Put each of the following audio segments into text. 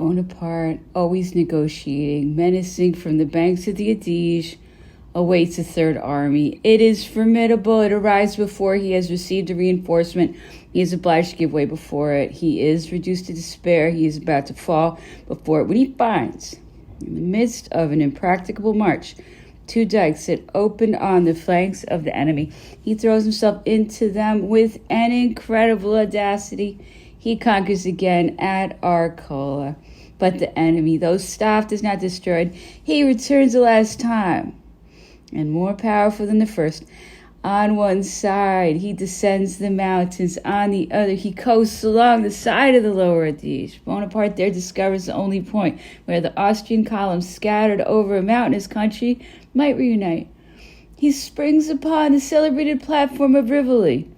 Bonaparte, always negotiating, menacing from the banks of the Adige, awaits a third army. It is formidable. It arrives before he has received a reinforcement. He is obliged to give way before it. He is reduced to despair. He is about to fall before it. When he finds, in the midst of an impracticable march, two dikes that open on the flanks of the enemy, he throws himself into them with an incredible audacity. He conquers again at Arcola. But the enemy, though stopped, is not destroyed. He returns the last time, and more powerful than the first. On one side, he descends the mountains. On the other, he coasts along the side of the lower Adige. Bonaparte there discovers the only point where the Austrian columns scattered over a mountainous country might reunite. He springs upon the celebrated platform of Rivoli,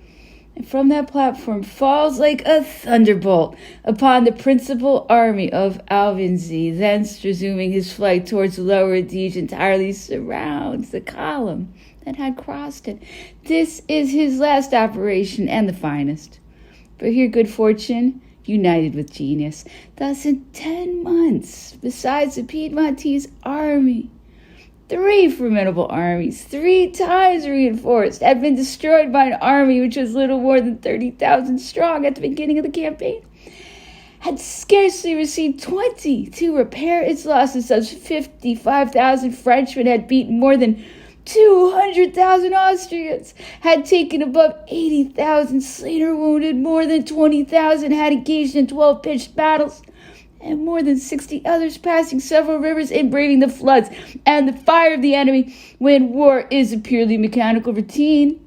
and from that platform falls like a thunderbolt upon the principal army of Alvinzi. Thence, resuming his flight towards the lower Adige, entirely surrounds the column that had crossed it. This is his last operation, and the finest. For here good fortune united with genius. Thus in 10 months, besides the Piedmontese army, 3 formidable armies, 3 times reinforced, had been destroyed by an army which was little more than 30,000 strong at the beginning of the campaign, had scarcely received 20 to repair its losses. Such 55,000 Frenchmen had beaten more than 200,000 Austrians, had taken above 80,000 slain or wounded, more than 20,000 had engaged in 12 pitched battles, and more than 60 others passing several rivers and braving the floods and the fire of the enemy. When war is a purely mechanical routine,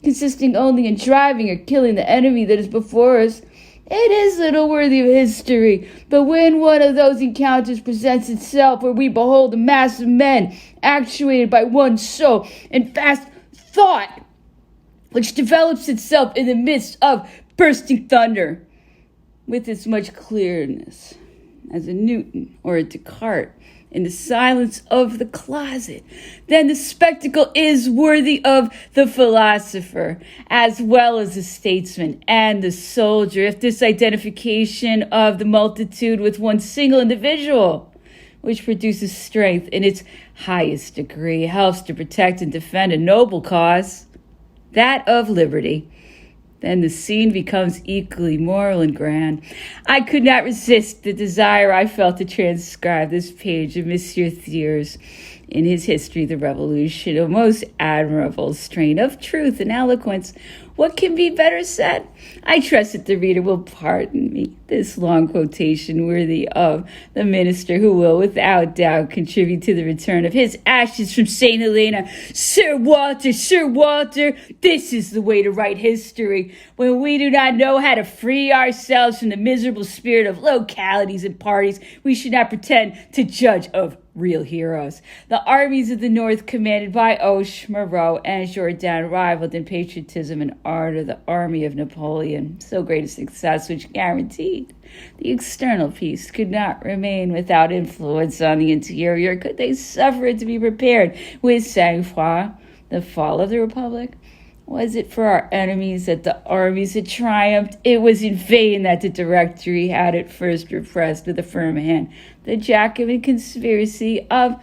consisting only in driving or killing the enemy that is before us, it is little worthy of history. But when one of those encounters presents itself, where we behold a mass of men actuated by one soul and fast thought, which develops itself in the midst of bursting thunder with as much clearness as a Newton or a Descartes in the silence of the closet, then the spectacle is worthy of the philosopher as well as the statesman and the soldier. If this identification of the multitude with one single individual, which produces strength in its highest degree, helps to protect and defend a noble cause, that of liberty, then the scene becomes equally moral and grand. I could not resist the desire I felt to transcribe this page of Monsieur Thiers in his History of the Revolution, a most admirable strain of truth and eloquence. What can be better said? I trust that the reader will pardon me this long quotation, worthy of the minister who will without doubt contribute to the return of his ashes from St. Helena. Sir Walter, this is the way to write history. When we do not know how to free ourselves from the miserable spirit of localities and parties, we should not pretend to judge of real heroes. The armies of the North, commanded by Hoche, Moreau, and Jourdan, rivaled in patriotism and ardor the army of Napoleon. So great a success, which guaranteed the external peace, could not remain without influence on the interior. Could they suffer it to be repaired with sang-froid? The fall of the Republic? Was it for our enemies that the armies had triumphed? It was in vain that the Directory had at first repressed with a firm hand the Jacobin conspiracy of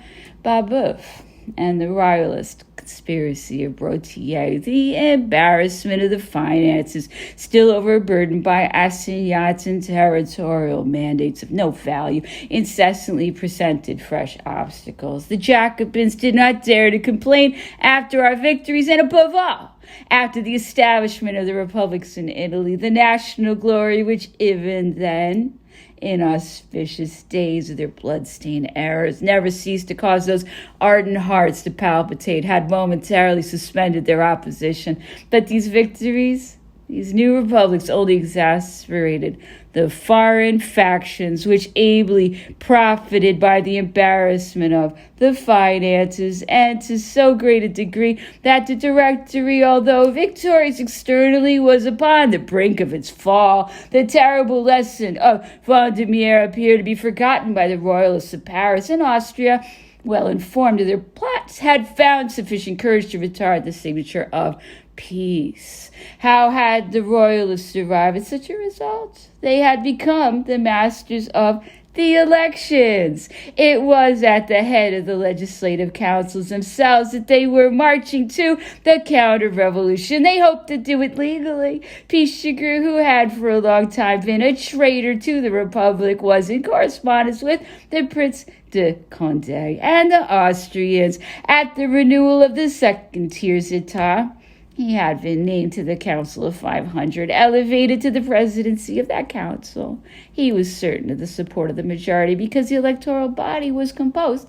Babeuf and the Royalist conspiracy of Brotier. The embarrassment of the finances, still overburdened by assignats and territorial mandates of no value, incessantly presented fresh obstacles. The Jacobins did not dare to complain after our victories, and above all, after the establishment of the republics in Italy, the national glory which even then, in auspicious days of their blood-stained errors, never ceased to cause those ardent hearts to palpitate, had momentarily suspended their opposition. But these victories, these new republics, only exasperated the foreign factions which ably profited by the embarrassment of the finances, and to so great a degree that the Directory, although victorious externally, was upon the brink of its fall. The terrible lesson of Vendemiaire appeared to be forgotten by the royalists of Paris and Austria, well informed of their plots, had found sufficient courage to retard the signature of peace. How had the royalists arrived at such a result? They had become the masters of the elections. It was at the head of the legislative councils themselves that they were marching to the counter-revolution. They hoped to do it legally. Pichegru, who had for a long time been a traitor to the Republic, was in correspondence with the Prince de Condé and the Austrians. At the renewal of the second tiers d'etat, he had been named to the Council of 500, elevated to the presidency of that council. He was certain of the support of the majority because the electoral body was composed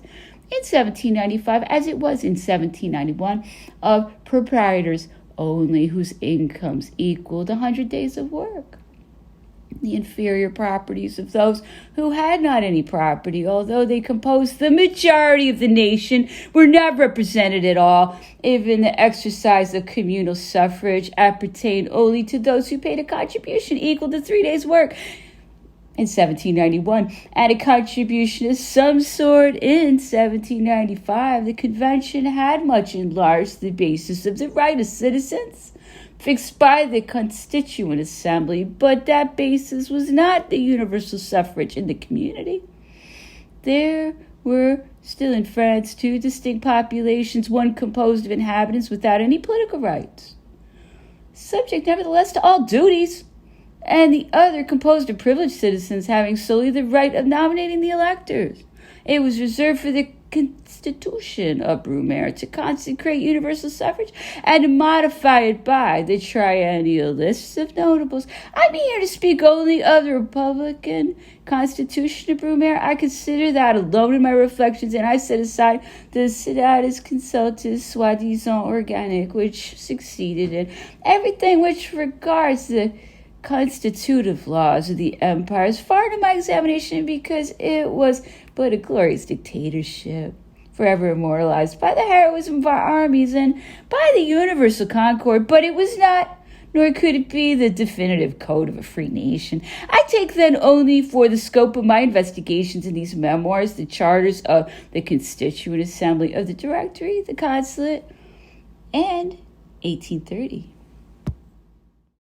in 1795, as it was in 1791, of proprietors only whose incomes equaled 100 days of work. The inferior properties of those who had not any property, although they composed the majority of the nation, were not represented at all. Even the exercise of communal suffrage appertained only to those who paid a contribution equal to 3 days' work in 1791, and a contribution of some sort in 1795. The convention had much enlarged the basis of the right of citizens fixed by the Constituent Assembly, but that basis was not the universal suffrage in the community. There were still in France two distinct populations, one composed of inhabitants without any political rights, subject nevertheless to all duties, and the other composed of privileged citizens having solely the right of nominating the electors. It was reserved for the Constitution of Brumaire to consecrate universal suffrage and to modify it by the triennial lists of notables. I'm here to speak only of the Republican Constitution of Brumaire. I consider that alone in my reflections, and I set aside the Senatus Consultus soi-disant organic, which succeeded in everything which regards the constitutive laws of the empire is far to my examination, because it was but a glorious dictatorship, forever immortalized by the heroism of our armies and by the universal concord, but it was not, nor could it be, the definitive code of a free nation. I take then only for the scope of my investigations in these memoirs the charters of the Constituent Assembly of the Directory, the Consulate, and 1830.